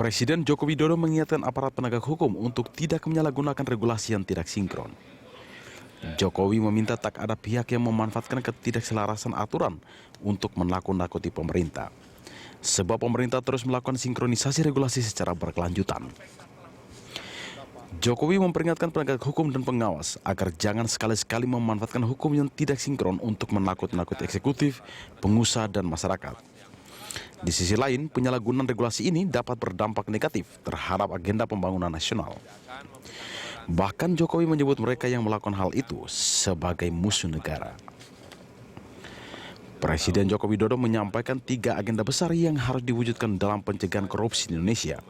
Presiden Joko Widodo mengingatkan aparat penegak hukum untuk tidak menyalahgunakan regulasi yang tidak sinkron. Jokowi meminta tak ada pihak yang memanfaatkan ketidakselarasan aturan untuk menakut-nakuti pemerintah. Sebab pemerintah terus melakukan sinkronisasi regulasi secara berkelanjutan. Jokowi memperingatkan penegak hukum dan pengawas agar jangan sekali-sekali memanfaatkan hukum yang tidak sinkron untuk menakut-nakuti eksekutif, pengusaha, dan masyarakat. Di sisi lain, penyalahgunaan regulasi ini dapat berdampak negatif terhadap agenda pembangunan nasional. Bahkan Jokowi menyebut mereka yang melakukan hal itu sebagai musuh negara. Presiden Joko Widodo menyampaikan 3 agenda besar yang harus diwujudkan dalam pencegahan korupsi di Indonesia.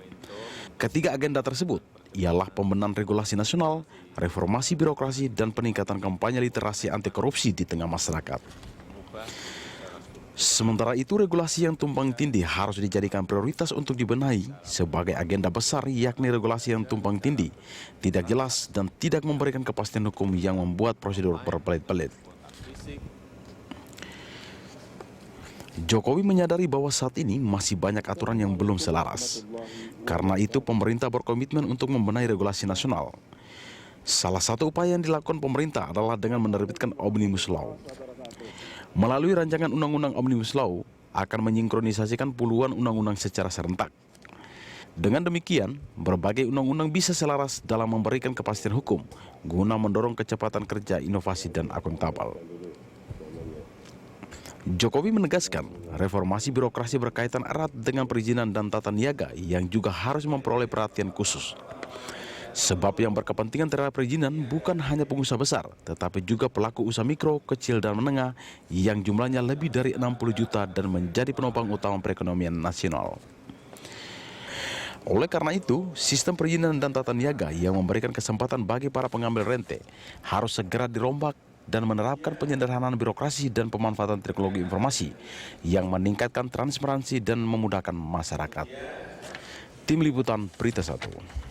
Ketiga agenda tersebut ialah pembenahan regulasi nasional, reformasi birokrasi, dan peningkatan kampanye literasi anti korupsi di tengah masyarakat. Sementara itu, regulasi yang tumpang tindih harus dijadikan prioritas untuk dibenahi sebagai agenda besar, yakni regulasi yang tumpang tindih, tidak jelas, dan tidak memberikan kepastian hukum yang membuat prosedur berbelit-belit. Jokowi menyadari bahwa saat ini masih banyak aturan yang belum selaras. Karena itu, pemerintah berkomitmen untuk membenahi regulasi nasional. Salah satu upaya yang dilakukan pemerintah adalah dengan menerbitkan Omnibus Law. Melalui rancangan Undang-Undang Omnibus Law akan menyingkronisasikan puluhan undang-undang secara serentak. Dengan demikian, berbagai undang-undang bisa selaras dalam memberikan kepastian hukum guna mendorong kecepatan kerja, inovasi, dan akuntabel. Jokowi menegaskan, reformasi birokrasi berkaitan erat dengan perizinan dan tata niaga yang juga harus memperoleh perhatian khusus. Sebab yang berkepentingan terhadap perizinan bukan hanya pengusaha besar, tetapi juga pelaku usaha mikro, kecil, dan menengah yang jumlahnya lebih dari 60 juta dan menjadi penopang utama perekonomian nasional. Oleh karena itu, sistem perizinan dan tata niaga yang memberikan kesempatan bagi para pengambil rente harus segera dirombak dan menerapkan penyederhanaan birokrasi dan pemanfaatan teknologi informasi yang meningkatkan transparansi dan memudahkan masyarakat. Tim Liputan Berita 1.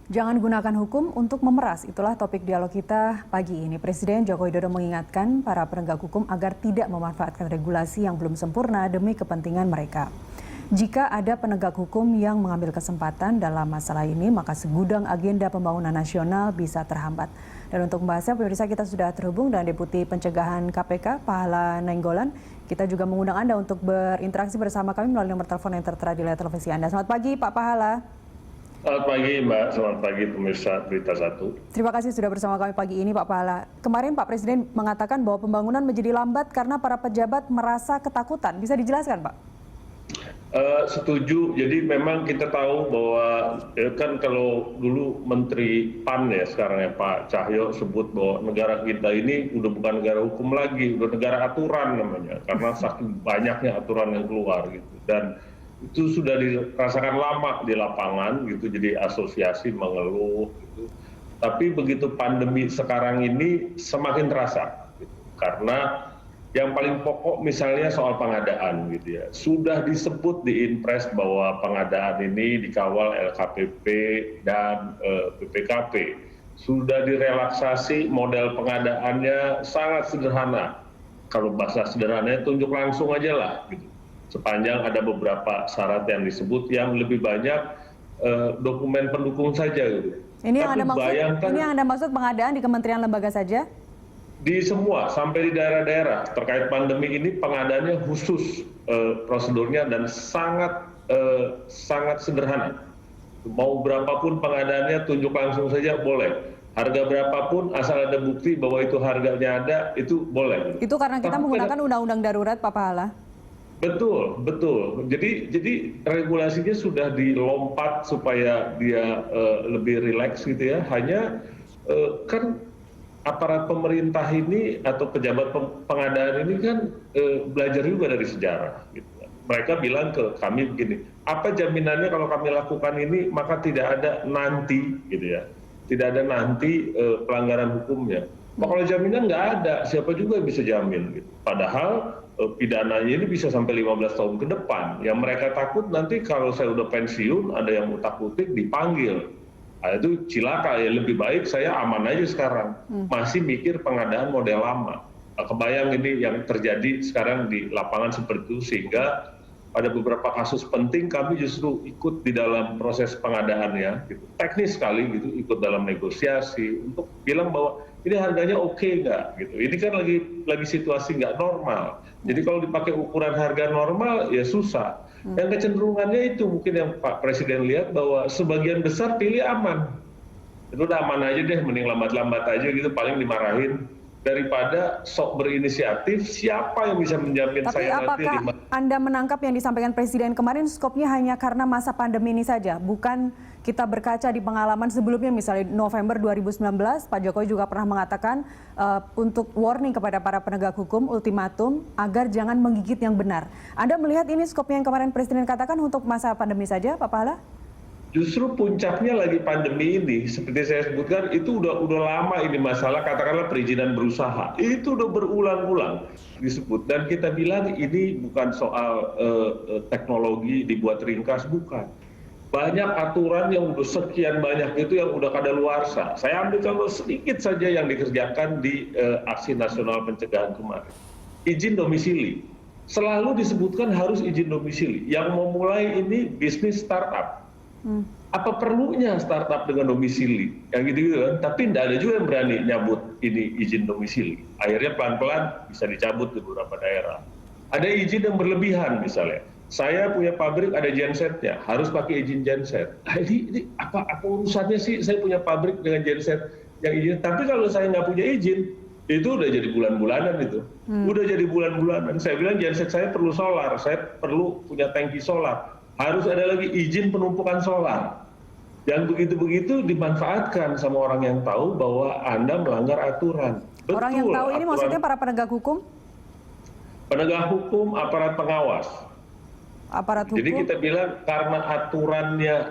Jangan gunakan hukum untuk memeras, itulah topik dialog kita pagi ini. Presiden Joko Widodo mengingatkan para penegak hukum agar tidak memanfaatkan regulasi yang belum sempurna demi kepentingan mereka. Jika ada penegak hukum yang mengambil kesempatan dalam masalah ini, maka segudang agenda pembangunan nasional bisa terhambat. Dan untuk membahasnya, pemirsa, kita sudah terhubung dengan Deputi Pencegahan KPK, Pahala Nainggolan. Kita juga mengundang Anda untuk berinteraksi bersama kami melalui nomor telepon yang tertera di layar televisi Anda. Selamat pagi, Pak Pahala. Selamat pagi, Mbak. Selamat pagi, pemirsa Berita 1. Terima kasih sudah bersama kami pagi ini, Pak Pahala. Kemarin Pak Presiden mengatakan bahwa pembangunan menjadi lambat karena para pejabat merasa ketakutan. Bisa dijelaskan, Pak? Setuju. Jadi memang kita tahu bahwa kan kalau dulu Menteri PAN ya sekarang ya Pak Cahyo sebut bahwa negara kita ini udah bukan negara hukum lagi, udah negara aturan namanya. Karena saking banyaknya aturan yang keluar gitu. Dan itu sudah dirasakan lama di lapangan gitu, jadi asosiasi mengeluh gitu. Tapi begitu pandemi sekarang ini semakin terasa gitu. Karena yang paling pokok misalnya soal pengadaan gitu ya. Sudah disebut di Inpres bahwa pengadaan ini dikawal LKPP dan BPKP. Sudah direlaksasi, model pengadaannya sangat sederhana. Kalau bahasa sederhananya tunjuk langsung aja lah gitu. Sepanjang ada beberapa syarat yang disebut yang lebih banyak dokumen pendukung saja gitu. Ini yang Anda maksud pengadaan di kementerian lembaga saja? Di semua, sampai di daerah-daerah terkait pandemi ini pengadaannya khusus prosedurnya dan sangat sederhana. Mau berapapun pengadaannya tunjuk langsung saja boleh. Harga berapapun asal ada bukti bahwa itu harganya ada, itu boleh. Itu karena kita menggunakan undang-undang darurat, Pak Pahala? Betul, betul. Jadi regulasinya sudah dilompat supaya dia lebih rileks gitu ya. Hanya kan aparat pemerintah ini atau pejabat pengadaan ini kan belajar juga dari sejarah. Gitu. Mereka bilang ke kami begini, apa jaminannya kalau kami lakukan ini maka tidak ada nanti, gitu ya, tidak ada nanti pelanggaran hukumnya. Kalau jaminan nggak ada, siapa juga yang bisa jamin. Gitu. Padahal pidananya ini bisa sampai 15 tahun ke depan. Yang mereka takut nanti kalau saya udah pensiun, ada yang utak-utik dipanggil. Nah, itu cilaka ya, lebih baik saya aman aja sekarang. Masih mikir pengadaan model lama. Kebayang ini yang terjadi sekarang di lapangan seperti itu, sehingga pada beberapa kasus penting kami justru ikut di dalam proses pengadaannya, gitu. Teknis sekali gitu, ikut dalam negosiasi untuk bilang bahwa ini harganya oke nggak, gitu. Ini kan lagi situasi nggak normal. Jadi kalau dipakai ukuran harga normal ya susah. Yang kecenderungannya itu mungkin yang Pak Presiden lihat bahwa sebagian besar pilih aman. Itu udah aman aja deh, mending lambat-lambat aja gitu, paling dimarahin. Daripada sok berinisiatif, siapa yang bisa menjamin Tapi saya nanti apakah Anda menangkap yang disampaikan Presiden kemarin skopnya hanya karena masa pandemi ini saja? Bukan kita berkaca di pengalaman sebelumnya, misalnya November 2019, Pak Jokowi juga pernah mengatakan untuk warning kepada para penegak hukum, ultimatum, agar jangan menggigit yang benar. Anda melihat ini skopnya yang kemarin Presiden katakan untuk masa pandemi saja, Pak Pahala? Justru puncaknya lagi pandemi ini, seperti saya sebutkan, itu udah lama ini masalah, katakanlah perizinan berusaha. Itu udah berulang-ulang disebut. Dan kita bilang ini bukan soal teknologi dibuat ringkas, bukan. Banyak aturan yang udah sekian banyak itu yang udah kadaluarsa. Saya ambil contoh sedikit saja yang dikerjakan di Aksi Nasional Pencegahan kemarin. Izin domisili. Selalu disebutkan harus izin domisili. Yang mau mulai ini bisnis startup. Apa perlunya startup dengan domisili? Yang gitu-gitu kan. Tapi tidak ada juga yang berani nyabut ini izin domisili. Akhirnya pelan-pelan bisa dicabut di beberapa daerah. Ada izin yang berlebihan misalnya. Saya punya pabrik ada gensetnya, harus pakai izin genset. Nah, ini apa urusannya sih? Saya punya pabrik dengan genset yang izin. Tapi kalau saya nggak punya izin, itu udah jadi bulan-bulanan itu. Udah jadi bulan-bulanan. Saya bilang genset saya perlu solar, saya perlu punya tangki solar. Harus ada lagi izin penumpukan solar. Yang begitu-begitu dimanfaatkan sama orang yang tahu bahwa Anda melanggar aturan. Betul, orang yang tahu ini aturan, maksudnya para penegak hukum? Penegak hukum, aparat pengawas. Aparat hukum? Jadi kita bilang karena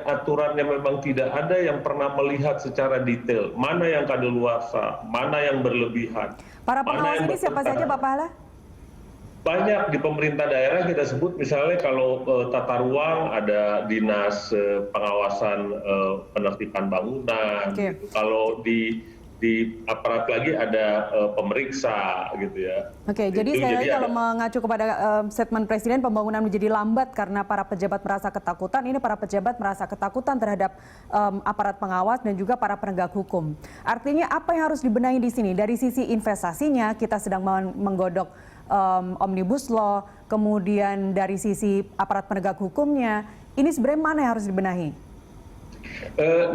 aturannya memang tidak ada yang pernah melihat secara detail. Mana yang kadaluarsa, mana yang berlebihan. Para pengawas ini siapa saja Pak Pahala? Banyak di pemerintah daerah kita sebut, misalnya kalau tata ruang ada dinas pengawasan penertiban bangunan. Okay. Gitu. Kalau di aparat lagi ada pemeriksa gitu ya. Oke, jadi sekali lagi kalau mengacu kepada statement Presiden, pembangunan menjadi lambat karena para pejabat merasa ketakutan. Ini para pejabat merasa ketakutan terhadap aparat pengawas dan juga para penegak hukum. Artinya apa yang harus dibenahi di sini? Dari sisi investasinya kita sedang menggodok Omnibus Law, kemudian dari sisi aparat penegak hukumnya, ini sebenarnya mana yang harus dibenahi?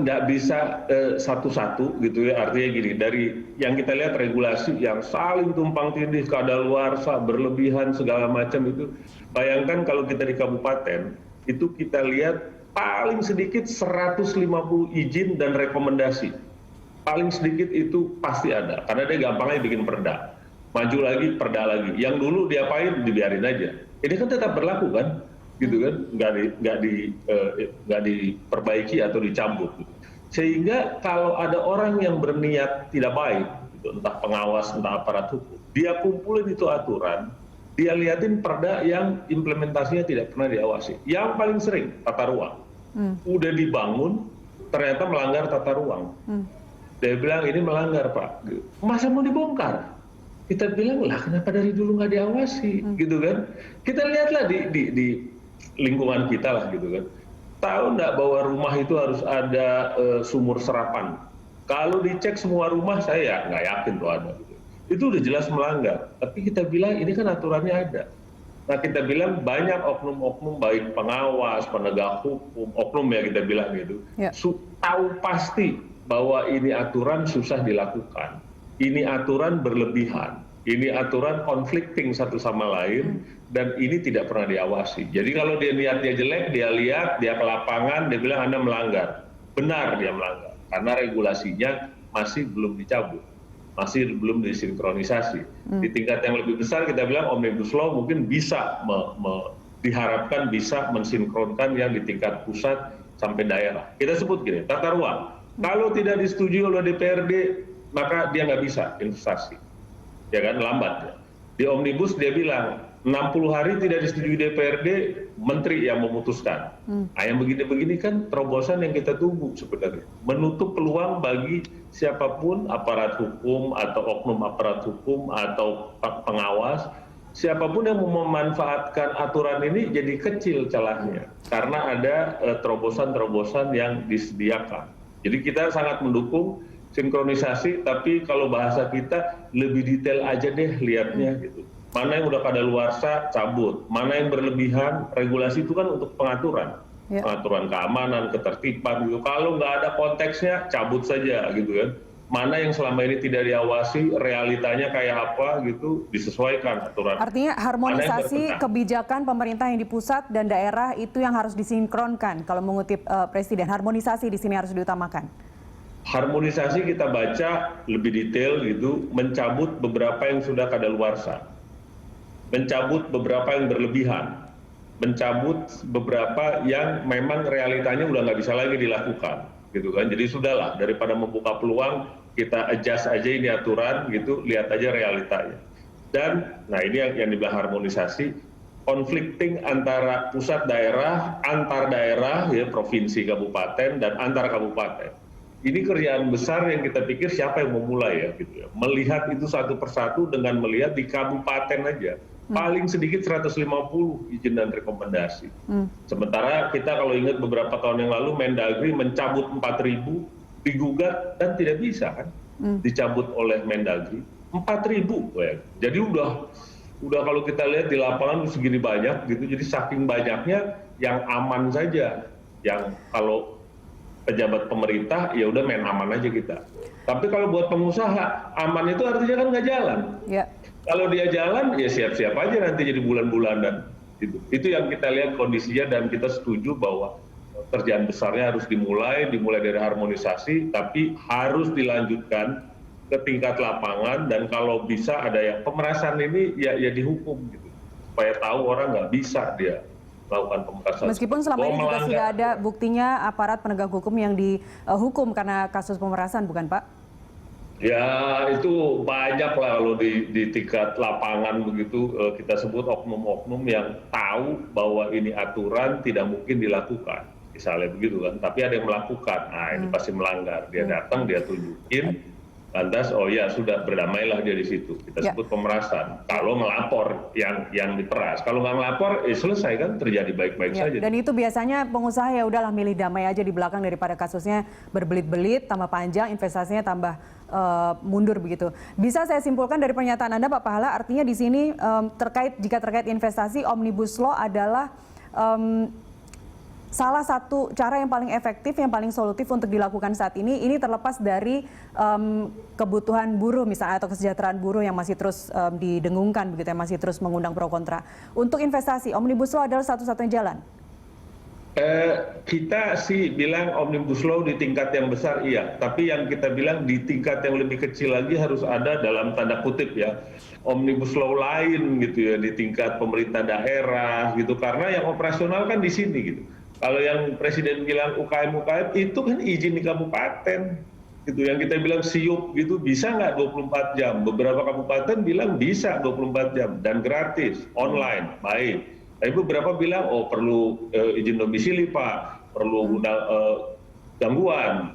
Nggak bisa satu-satu gitu ya, artinya gini, dari yang kita lihat regulasi yang saling tumpang tindih, kadaluarsa, berlebihan, segala macam itu, bayangkan kalau kita di kabupaten, itu kita lihat paling sedikit 150 izin dan rekomendasi. Paling sedikit itu pasti ada, karena dia gampangnya bikin perda. Maju lagi, perda lagi. Yang dulu diapain, dibiarin aja. Ini kan tetap berlaku kan, gitu kan, nggak diperbaiki atau dicabut. Sehingga kalau ada orang yang berniat tidak baik, gitu, entah pengawas, entah aparat hukum, dia kumpulin itu aturan, dia liatin perda yang implementasinya tidak pernah diawasi. Yang paling sering tata ruang, udah dibangun, ternyata melanggar tata ruang. Dia bilang ini melanggar Pak, masa mau dibongkar? Kita bilang lah kenapa dari dulu nggak diawasi, gitu kan? Kita lihatlah di lingkungan kita lah, gitu kan. Tahu nggak bahwa rumah itu harus ada sumur serapan? Kalau dicek semua rumah saya nggak yakin tuh ada. Gitu. Itu udah jelas melanggar. Tapi kita bilang ini kan aturannya ada. Nah kita bilang banyak oknum-oknum baik pengawas, penegak hukum, oknum ya kita bilang gitu. Ya. Tahu pasti bahwa ini aturan susah dilakukan. Ini aturan berlebihan, ini aturan conflicting satu sama lain, dan ini tidak pernah diawasi. Jadi kalau dia niatnya jelek, dia lihat, dia ke lapangan, dia bilang Anda melanggar. Benar dia melanggar, karena regulasinya masih belum dicabut, masih belum disinkronisasi. Di tingkat yang lebih besar kita bilang Omnibus Law mungkin bisa, diharapkan bisa mensinkronkan yang di tingkat pusat sampai daerah. Kita sebut gini, tata ruang. Kalau tidak disetujui oleh DPRD, maka dia nggak bisa investasi, ya kan, lambat ya. Di Omnibus dia bilang 60 hari tidak disetujui DPRD, menteri yang memutuskan. Nah, yang begini-begini kan terobosan yang kita tunggu sebenarnya, menutup peluang bagi siapapun aparat hukum atau oknum aparat hukum atau pengawas siapapun yang mau memanfaatkan aturan ini jadi kecil celahnya karena ada terobosan-terobosan yang disediakan. Jadi kita sangat mendukung sinkronisasi, tapi kalau bahasa kita lebih detail aja deh lihatnya gitu. Mana yang udah kadaluarsa cabut, mana yang berlebihan, regulasi itu kan untuk pengaturan. Ya. Pengaturan keamanan, ketertiban gitu. Kalau nggak ada konteksnya cabut saja gitu kan. Mana yang selama ini tidak diawasi, realitanya kayak apa gitu, disesuaikan aturan. Artinya harmonisasi kebijakan pemerintah yang di pusat dan daerah itu yang harus disinkronkan. Kalau mengutip Presiden, harmonisasi di sini harus diutamakan. Harmonisasi kita baca lebih detail gitu, mencabut beberapa yang sudah kadaluarsa, mencabut beberapa yang berlebihan, mencabut beberapa yang memang realitanya udah nggak bisa lagi dilakukan, gitu kan. Jadi sudahlah, daripada membuka peluang, kita adjust aja ini aturan gitu, lihat aja realitanya. Dan nah ini yang dibilang harmonisasi, conflicting antara pusat daerah, antar daerah ya, provinsi, kabupaten, dan antar kabupaten. Ini kerjaan besar yang kita pikir siapa yang mau mulai ya gitu ya. Melihat itu satu persatu dengan melihat di kabupaten aja. Paling sedikit 150 izin dan rekomendasi. Sementara kita kalau ingat beberapa tahun yang lalu Mendagri mencabut 4.000, digugat dan tidak bisa kan, dicabut oleh Mendagri 4.000 ya. Jadi udah kalau kita lihat di lapangan segini banyak gitu, jadi saking banyaknya yang aman saja, yang kalau pejabat pemerintah ya udah main aman aja kita. Tapi kalau buat pengusaha aman itu artinya kan nggak jalan. Ya. Kalau dia jalan ya siap-siap aja nanti jadi bulan-bulanan. Itu yang kita lihat kondisinya dan kita setuju bahwa kerjaan besarnya harus dimulai dari harmonisasi, tapi harus dilanjutkan ke tingkat lapangan dan kalau bisa ada yang pemerasan ini ya dihukum gitu, supaya tahu orang nggak bisa dia melakukan pemerasan. Meskipun selama ini juga sudah ada buktinya aparat penegak hukum yang dihukum karena kasus pemerasan, bukan Pak? Ya itu banyak lah kalau di tingkat lapangan begitu, kita sebut oknum-oknum yang tahu bahwa ini aturan tidak mungkin dilakukan. Misalnya begitu kan, tapi ada yang melakukan, nah ini pasti melanggar. Dia datang, dia tunjukin, lantas oh ya sudah berdamailah dia di situ. Kita sebut pemerasan. Kalau melapor yang diperas, kalau nggak melapor, selesai kan, terjadi baik-baik saja. Dan itu biasanya pengusaha ya udahlah milih damai aja di belakang daripada kasusnya berbelit-belit, tambah panjang, investasinya tambah mundur begitu. Bisa saya simpulkan dari pernyataan Anda Pak Pahala, artinya di sini jika terkait investasi, Omnibus Law adalah salah satu cara yang paling efektif, yang paling solutif untuk dilakukan saat ini terlepas dari kebutuhan buruh misalnya atau kesejahteraan buruh yang masih terus didengungkan begitu, yang masih terus mengundang pro kontra. Untuk investasi, Omnibus Law adalah satu-satunya jalan. Kita sih bilang Omnibus Law di tingkat yang besar iya, tapi yang kita bilang di tingkat yang lebih kecil lagi harus ada dalam tanda kutip ya, Omnibus Law lain gitu ya, di tingkat pemerintah daerah gitu, karena yang operasional kan di sini gitu. Kalau yang Presiden bilang UKM itu kan izin di kabupaten gitu, yang kita bilang siup gitu bisa nggak 24 jam, beberapa kabupaten bilang bisa 24 jam dan gratis, online, baik. Tapi beberapa bilang oh perlu izin domisili Pak, perlu undang-undang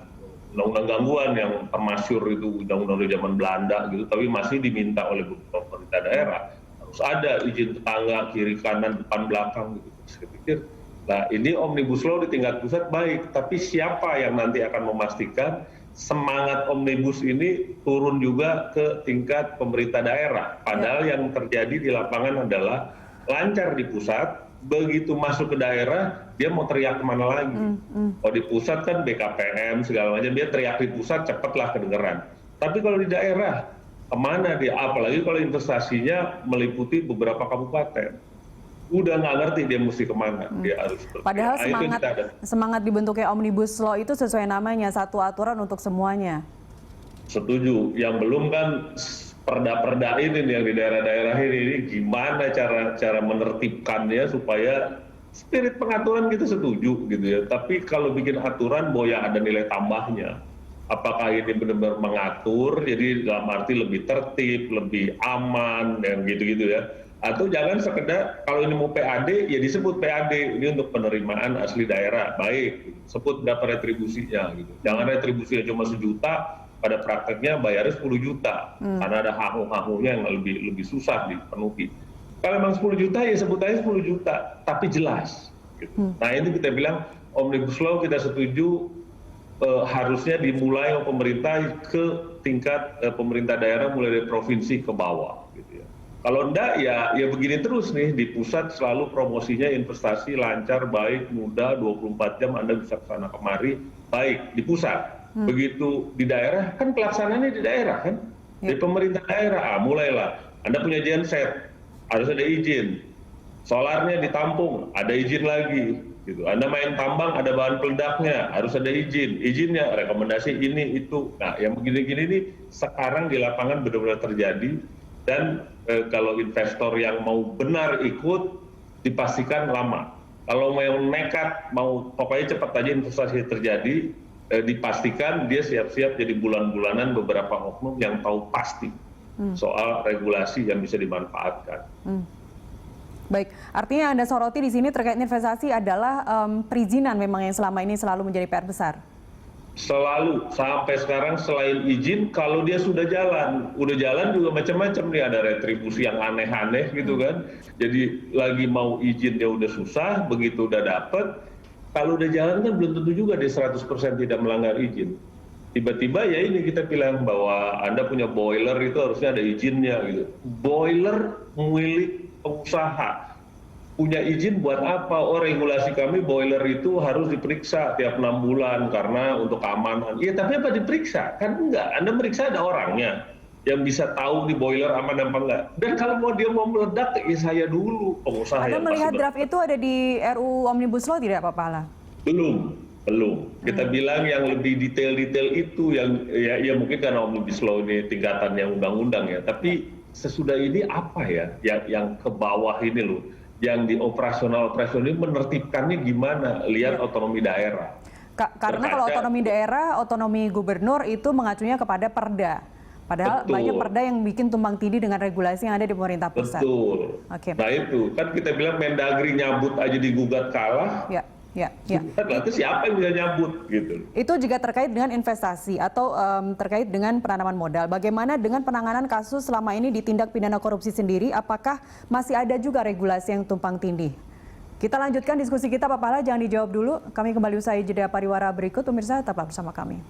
gangguan yang termasyur itu undang-undang dari zaman Belanda gitu, tapi masih diminta oleh pemerintah daerah harus ada izin tetangga kiri kanan depan belakang gitu. Saya pikir nah ini Omnibus Law di tingkat pusat baik, tapi siapa yang nanti akan memastikan semangat Omnibus ini turun juga ke tingkat pemerintah daerah, padahal yang terjadi di lapangan adalah lancar di pusat, begitu masuk ke daerah dia mau teriak kemana lagi. Kalau di pusat kan BKPM segala macam, dia teriak di pusat cepatlah kedengeran. Tapi kalau di daerah kemana dia? Apalagi kalau investasinya meliputi beberapa kabupaten, udah nggak ngerti dia mesti kemana. Dia harus padahal semangat dibentuknya Omnibus Law itu sesuai namanya, satu aturan untuk semuanya. Setuju. Yang belum kan perda-perda ini yang di daerah-daerah ini gimana cara menertibkannya supaya spirit pengaturan kita setuju gitu ya. Tapi kalau bikin aturan boya ada nilai tambahnya. Apakah ini benar-benar mengatur, jadi dalam arti lebih tertib, lebih aman, dan gitu-gitu ya. Atau jangan sekedar kalau ini mau PAD ya disebut PAD, ini untuk penerimaan asli daerah, baik, sebut berapa retribusinya gitu. Jangan retribusinya cuma 1 juta, pada prakteknya bayarnya 10 juta, karena ada hahu-hahunya yang lebih susah dipenuhi. Kalau memang 10 juta ya sebut aja 10 juta, tapi jelas. Gitu. Nah ini kita bilang Omnibus Law kita setuju harusnya dimulai oleh pemerintah ke tingkat pemerintah daerah mulai dari provinsi ke bawah. Gitu ya. Kalau enggak ya begini terus nih, di pusat selalu promosinya investasi lancar, baik, mudah, 24 jam Anda bisa ke sana kemari, baik di pusat. Begitu di daerah, kan pelaksanaannya di daerah kan, di pemerintah daerah, mulailah. Anda punya genset, harus ada izin. Solarnya ditampung, ada izin lagi. Gitu. Anda main tambang, ada bahan peledaknya, harus ada izin. Izinnya, rekomendasi ini, itu. Nah, yang begini-gini ini sekarang di lapangan benar-benar terjadi. Dan kalau investor yang mau benar ikut, dipastikan lama. Kalau mau nekat, mau pokoknya cepat aja investasi terjadi, dipastikan dia siap-siap jadi bulan-bulanan beberapa oknum yang tahu pasti soal regulasi yang bisa dimanfaatkan. Baik, artinya Anda soroti di sini terkait investasi adalah perizinan memang yang selama ini selalu menjadi PR besar. Selalu, sampai sekarang selain izin, kalau dia sudah jalan juga macam-macam nih, ada retribusi yang aneh-aneh gitu kan. Jadi lagi mau izin dia udah susah, begitu udah dapet, kalau udah jalan kan belum tentu juga dia 100% tidak melanggar izin. Tiba-tiba ya ini kita bilang bahwa Anda punya boiler itu harusnya ada izinnya gitu. Boiler milik pengusaha. Punya izin buat apa? Oh, regulasi kami boiler itu harus diperiksa tiap 6 bulan karena untuk keamanan. Iya, tapi apa diperiksa? Kan enggak. Anda meriksa ada orangnya yang bisa tahu di boiler aman apa enggak. Dan kalau dia mau meledak, ya saya dulu pengusaha. Anda melihat draft itu ada di RUU Omnibus Law tidak, Pak Pahala? Belum. Kita bilang yang lebih detail-detail itu yang ya mungkin karena Omnibus Law ini tingkatan yang undang-undang ya. Tapi sesudah ini apa ya yang ke bawah ini loh, yang di operasional ini menertibkannya gimana? Lihat otonomi daerah. Karena kalau otonomi daerah, otonomi gubernur itu mengacunya kepada perda. Padahal banyak perda yang bikin tumpang tindih dengan regulasi yang ada di pemerintah pusat. Betul. Okay. Nah itu kan kita bilang Mendagri nyabut aja digugat kalah. Ya. Nanti siapa yang bisa nyabut gitu. Itu juga terkait dengan investasi atau terkait dengan penanaman modal. Bagaimana dengan penanganan kasus selama ini di tindak pidana korupsi sendiri? Apakah masih ada juga regulasi yang tumpang tindih? Kita lanjutkan diskusi kita, Pak Pahala. Jangan dijawab dulu. Kami kembali usai jeda pariwara berikut. Pemirsa, tetaplah bersama kami.